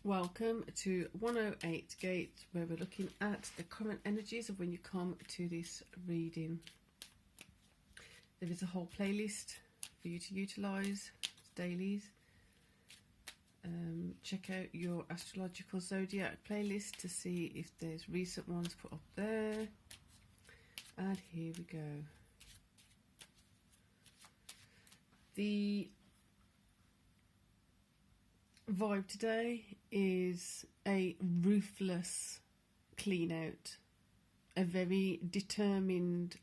Welcome to 108 Gate, where we're looking at the current energies of when you come to this reading. There is a whole playlist for you to utilise, dailies. Check out your astrological zodiac playlist to see if there's recent ones put up there. And here we go. The vibe today is a ruthless clean out, a very determined,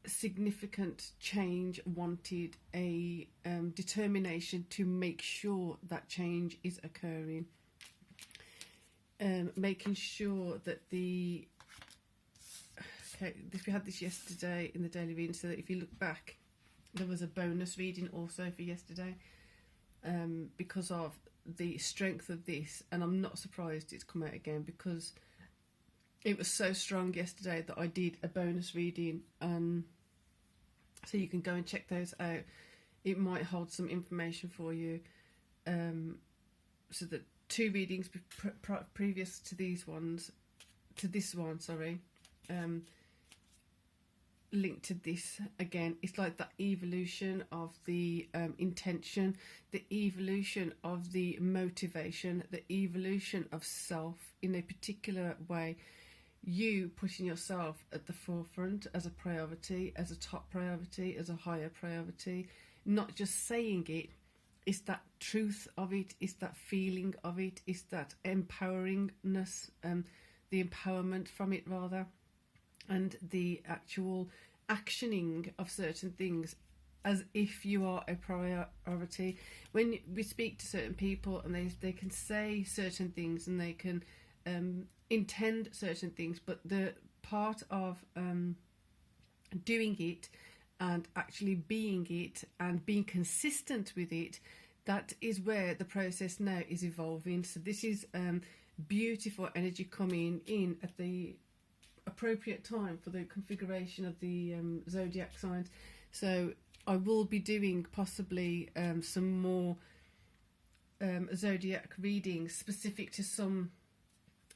significant change wanted, a determination to make sure that change is occurring, making sure that we had this yesterday in the daily reading, so that if you look back, there was a bonus reading also for yesterday. Because of the strength of this, and I'm not surprised it's come out again, because it was so strong yesterday that I did a bonus reading, so you can go and check those out. It might hold some information for you, so that two readings previous to these ones, to this one, sorry, linked to this again. It's like that evolution of the intention, the evolution of the motivation, the evolution of self in a particular way. You putting yourself at the forefront as a priority, as a top priority, as a higher priority, not just saying it. It's that truth of it, it's that feeling of it, it's that empoweringness, the empowerment from it rather, and the actual actioning of certain things as if you are a priority. When we speak to certain people and they can say certain things and they can intend certain things, but the part of doing it and actually being it and being consistent with it, that is where the process now is evolving. So this is beautiful energy coming in at the appropriate time for the configuration of the zodiac signs. So I will be doing possibly some more zodiac readings specific to some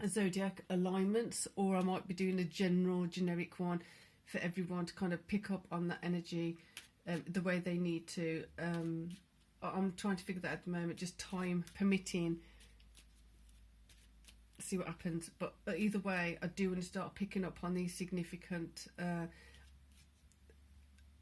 zodiac alignments, or I might be doing a generic one for everyone to kind of pick up on that energy the way they need to. I'm trying to figure that out at the moment, just time permitting, see what happens. But either way, I do want to start picking up on these significant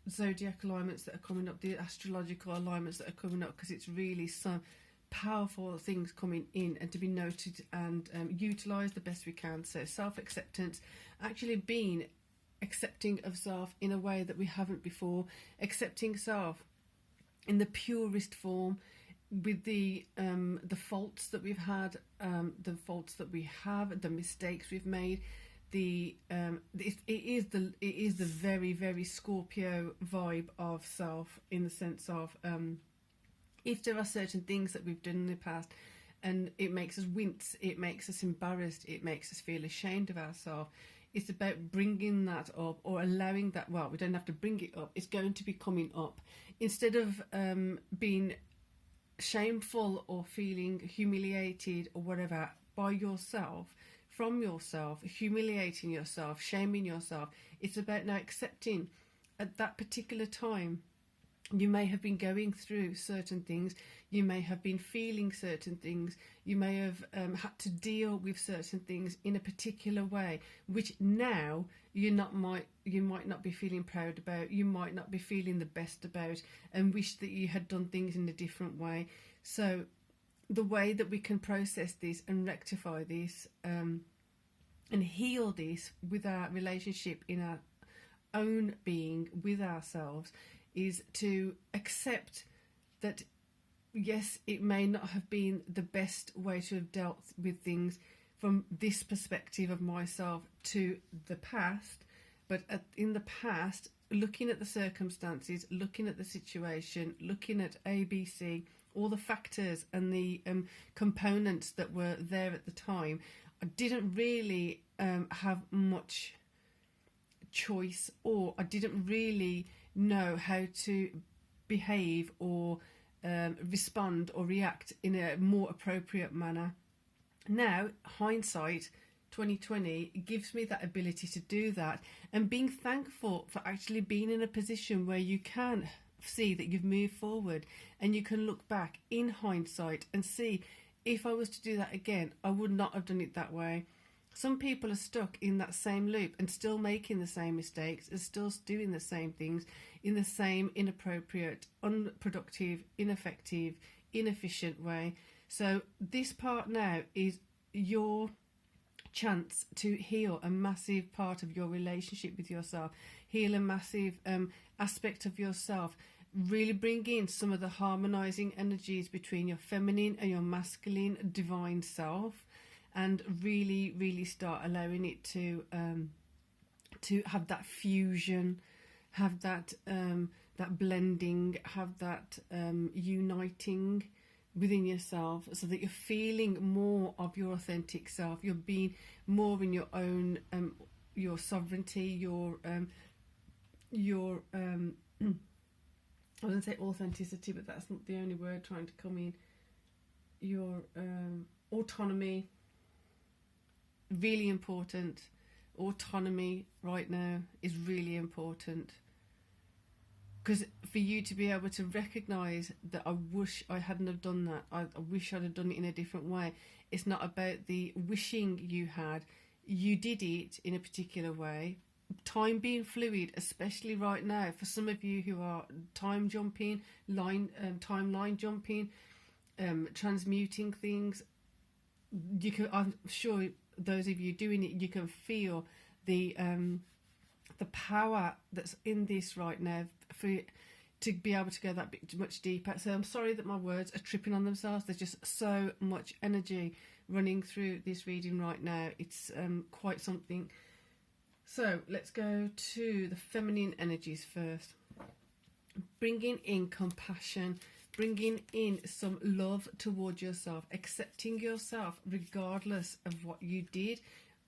zodiac alignments that are coming up, the astrological alignments that are coming up, because it's really some powerful things coming in and to be noted and utilised the best we can. So self-acceptance, actually being accepting of self in a way that we haven't before, accepting self in the purest form, with the faults that we've had, the faults that we have, the mistakes we've made. It is the very, very Scorpio vibe of self, in the sense of if there are certain things that we've done in the past and it makes us wince, it makes us embarrassed, it makes us feel ashamed of ourselves, it's about bringing that up, or allowing that. Well, we don't have to bring it up, it's going to be coming up. Instead of being shameful or feeling humiliated or whatever by yourself, from yourself, humiliating yourself, shaming yourself, it's about now accepting at that particular time you may have been going through certain things, you may have been feeling certain things, you may have had to deal with certain things in a particular way, which now you might not be feeling proud about, you might not be feeling the best about, and wish that you had done things in a different way. So the way that we can process this and rectify this and heal this with our relationship in our own being with ourselves is to accept that, yes, it may not have been the best way to have dealt with things from this perspective of myself to the past, but in the past, looking at the circumstances, looking at the situation, looking at ABC, all the factors and the components that were there at the time, I didn't really have much choice, or I didn't really know how to behave or respond or react in a more appropriate manner. Now, hindsight 2020 gives me that ability to do that, and being thankful for actually being in a position where you can see that you've moved forward, and you can look back in hindsight and see, if I was to do that again, I would not have done it that way. Some people are stuck in that same loop and still making the same mistakes and still doing the same things in the same inappropriate, unproductive, ineffective, inefficient way. So this part now is your chance to heal a massive part of your relationship with yourself, heal a massive aspect of yourself, really bring in some of the harmonizing energies between your feminine and your masculine divine self, and really start allowing it to have that fusion, have that that blending, have that uniting within yourself, so that you're feeling more of your authentic self. You're being more in your own your sovereignty, your I wouldn't say authenticity, but that's not the only word trying to come in. Your autonomy, really important. Autonomy right now is really important, because for you to be able to recognize that I wish I hadn't have done that, I wish I'd have done it in a different way. It's not about the wishing you had. You did it in a particular way. Time being fluid, especially right now, for some of you who are time jumping, timeline jumping, transmuting things, you can, I'm sure those of you doing it, you can feel the power that's in this right now for to be able to go that bit much deeper. So I'm sorry that my words are tripping on themselves. There's just so much energy running through this reading right now. It's quite something. So let's go to the feminine energies first. Bringing in compassion, bringing in some love towards yourself, accepting yourself regardless of what you did,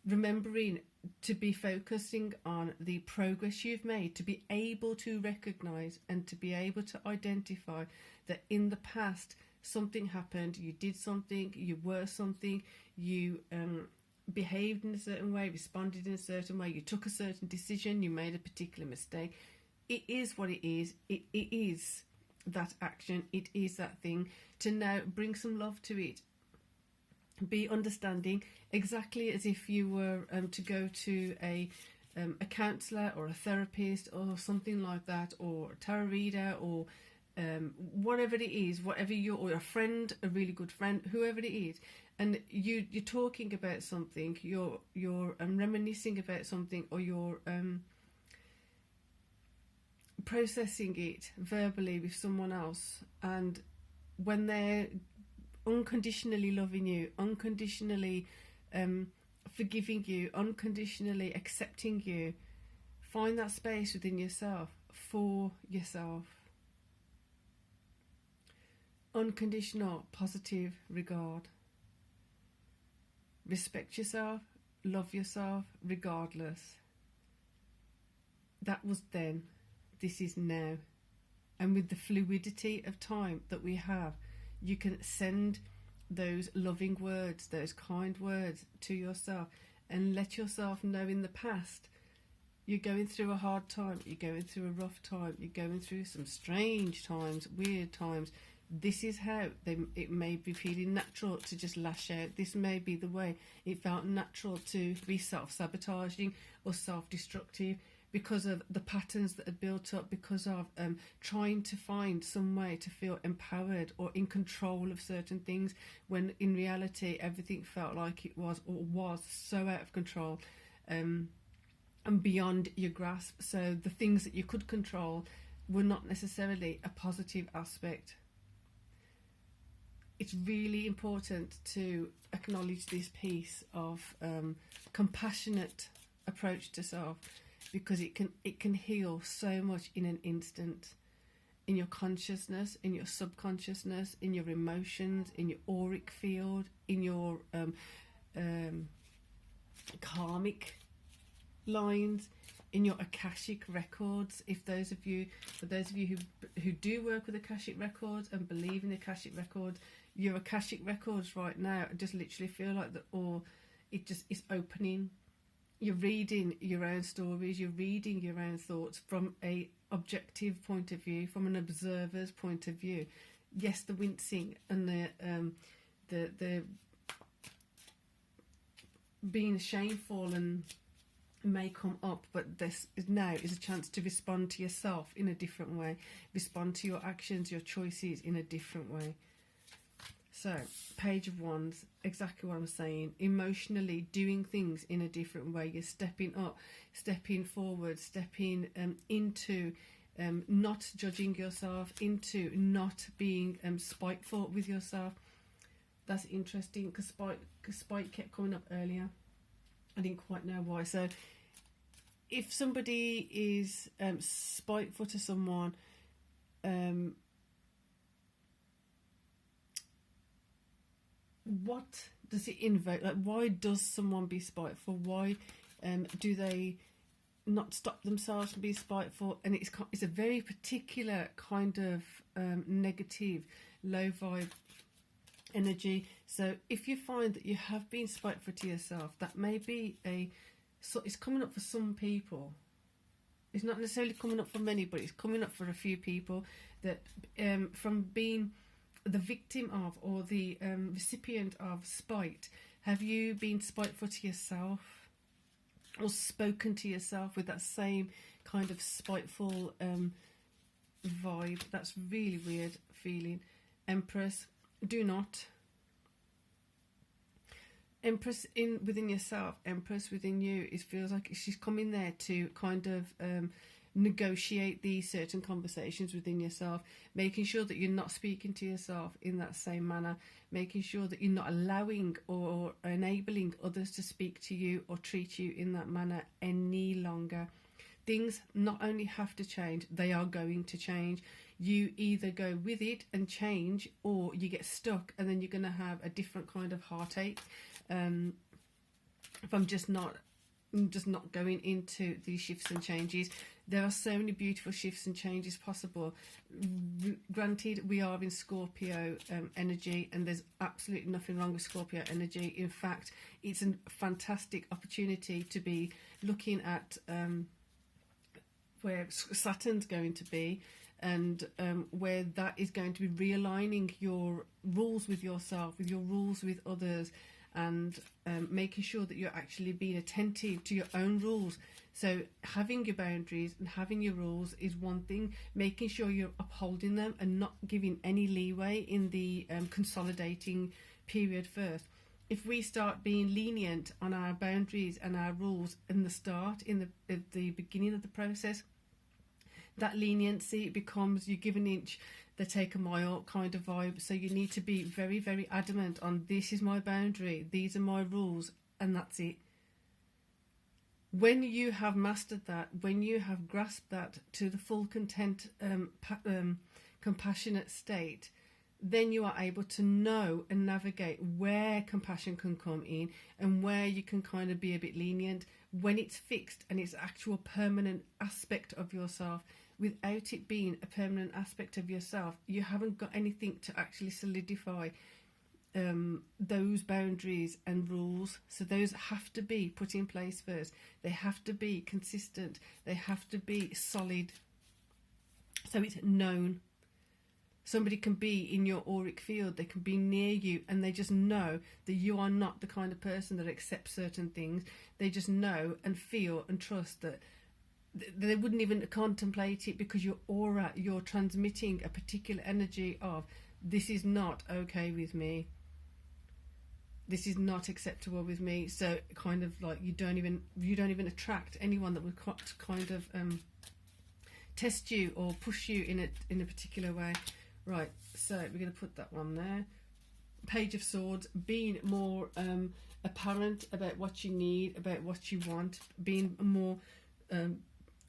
remembering to be focusing on the progress you've made, to be able to recognize and to be able to identify that in the past something happened, you did something, you were something, you behaved in a certain way, responded in a certain way, you took a certain decision, you made a particular mistake. It is what it is. It is that action, it is that thing. To now bring some love to it, be understanding, exactly as if you were to go to a counsellor or a therapist or something like that, or a tarot reader, or whatever it is, whatever you, or a friend, a really good friend, whoever it is, and you're talking about something, you're reminiscing about something, or you're processing it verbally with someone else, and when they're unconditionally loving you, unconditionally forgiving you, unconditionally accepting you, find that space within yourself for yourself. Unconditional positive regard. Respect yourself, love yourself regardless. That was then, this is now. And with the fluidity of time that we have, you can send those loving words, those kind words to yourself, and let yourself know in the past you're going through a hard time, you're going through a rough time, you're going through some strange times, weird times. This is how it may be feeling natural to just lash out. This may be the way it felt natural to be self-sabotaging or self-destructive, because of the patterns that had built up, because of trying to find some way to feel empowered or in control of certain things, when in reality everything felt like it was, or was, so out of control and beyond your grasp. So the things that you could control were not necessarily a positive aspect. It's really important to acknowledge this piece of compassionate approach to self, because it can heal so much in an instant, in your consciousness, in your subconsciousness, in your emotions, in your auric field, in your karmic lines. in your Akashic records. If those of you, for those of you who do work with Akashic records and believe in Akashic records, your Akashic records right now just literally feel like that, or it just is opening. You're reading your own stories, you're reading your own thoughts from a objective point of view, from an observer's point of view. Yes, the wincing and the being shameful and may come up, but this is now is a chance to respond to yourself in a different way, respond to your actions, your choices in a different way. So, Page of Wands, exactly what I'm saying. Emotionally doing things in a different way. You're stepping up, stepping forward, stepping into not judging yourself, into not being spiteful with yourself. That's interesting, because spite kept coming up earlier. I didn't quite know why. So, if somebody is spiteful to someone, what does it invoke? Like, why does someone be spiteful? Why do they not stop themselves from being spiteful? And it's a very particular kind of negative, low vibe energy. So if you find that you have been spiteful to yourself, that may be it's coming up for some people. It's not necessarily coming up for many, but it's coming up for a few people, that from being the victim of or the recipient of spite, have you been spiteful to yourself or spoken to yourself with that same kind of spiteful vibe? That's really weird feeling. Empress, do not. Empress within yourself, Empress within you, it feels like she's coming there to kind of negotiate these certain conversations within yourself, making sure that you're not speaking to yourself in that same manner, making sure that you're not allowing or enabling others to speak to you or treat you in that manner any longer. Things not only have to change, they are going to change. You either go with it and change, or you get stuck, and then you're going to have a different kind of heartache from just not going into these shifts and changes. There are so many beautiful shifts and changes possible. Granted, we are in Scorpio energy, and there's absolutely nothing wrong with Scorpio energy. In fact, it's a fantastic opportunity to be looking at where Saturn's going to be, and where that is going to be realigning your rules with yourself, with your rules with others, and making sure that you're actually being attentive to your own rules. So having your boundaries and having your rules is one thing, making sure you're upholding them and not giving any leeway in the consolidating period first. If we start being lenient on our boundaries and our rules in the start, at the beginning of the process, that leniency becomes you give an inch, they take a mile kind of vibe. So you need to be very, very adamant on, this is my boundary, these are my rules, and that's it. When you have mastered that, when you have grasped that to the full content, compassionate state, then you are able to know and navigate where compassion can come in and where you can kind of be a bit lenient when it's fixed and it's actual permanent aspect of yourself. Without it being a permanent aspect of yourself, you haven't got anything to actually solidify those boundaries and rules. So those have to be put in place first. They have to be consistent. They have to be solid. So it's known. Somebody can be in your auric field, they can be near you, and they just know that you are not the kind of person that accepts certain things. They just know and feel and trust that they wouldn't even contemplate it, because your aura, you're transmitting a particular energy of, this is not okay with me, this is not acceptable with me. So kind of like you don't even attract anyone that would kind of test you or push you in a particular way. Right, so we're going to put that one there. Page of Swords, being more apparent about what you need, about what you want, being more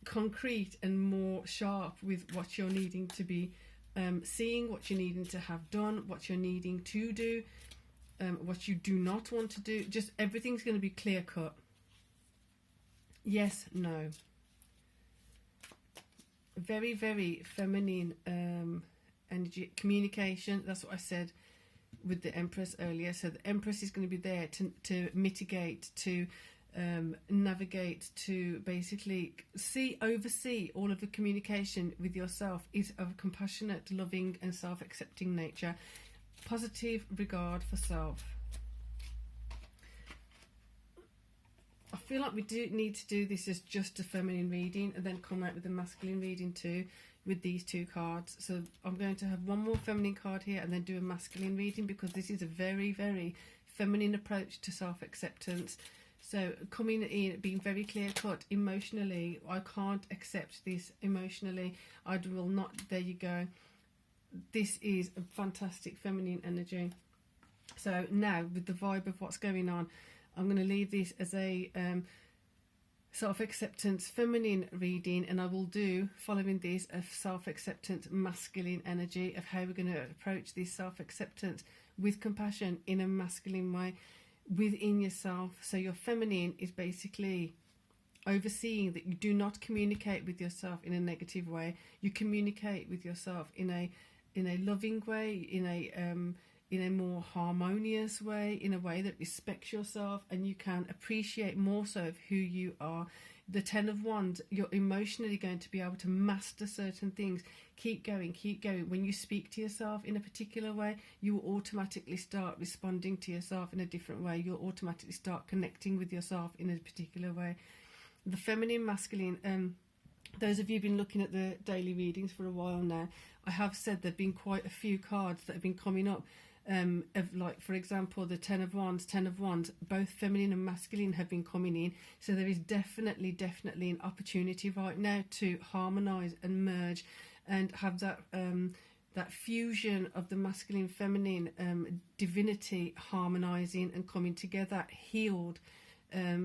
concrete and more sharp with what you're needing to be seeing, what you're needing to have done, what you're needing to do, what you do not want to do. Just everything's going to be clear cut. Yes, no. very, very feminine energy, communication. That's what I said with the Empress earlier. So the Empress is going to be there to mitigate, to navigate, to basically oversee all of the communication with yourself. Is of a compassionate, loving and self-accepting nature. Positive regard for self. I feel like we do need to do this as just a feminine reading and then come out with a masculine reading too with these two cards. So I'm going to have one more feminine card here and then do a masculine reading, because this is a very, very feminine approach to self-acceptance. So coming in, being very clear-cut emotionally, I can't accept this emotionally. I will not, there you go. This is a fantastic feminine energy. So now with the vibe of what's going on, I'm going to leave this as a self-acceptance feminine reading, and I will do, following this, a self-acceptance masculine energy of how we're going to approach this self-acceptance with compassion in a masculine way within yourself. So your feminine is basically overseeing that you do not communicate with yourself in a negative way. You communicate with yourself in a loving way, in a more harmonious way, in a way that respects yourself, and you can appreciate more so of who you are. The Ten of Wands, you're emotionally going to be able to master certain things. Keep going, keep going. When you speak to yourself in a particular way, you will automatically start responding to yourself in a different way. You'll automatically start connecting with yourself in a particular way. The feminine, masculine, those of you who've been looking at the daily readings for a while now, I have said there have been quite a few cards that have been coming up. Of, like, for example, the Ten of Wands, both feminine and masculine have been coming in. So there is definitely an opportunity right now to harmonise and merge and have that that fusion of the masculine, feminine, divinity harmonising and coming together, healed,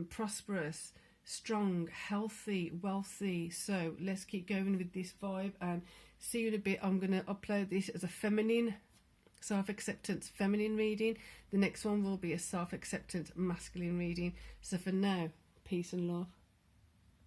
prosperous, strong, healthy, wealthy. So let's keep going with this vibe and see you in a bit. I'm going to upload this as a feminine self-acceptance feminine reading. The next one will be a self-acceptance masculine reading. So for now, peace and love.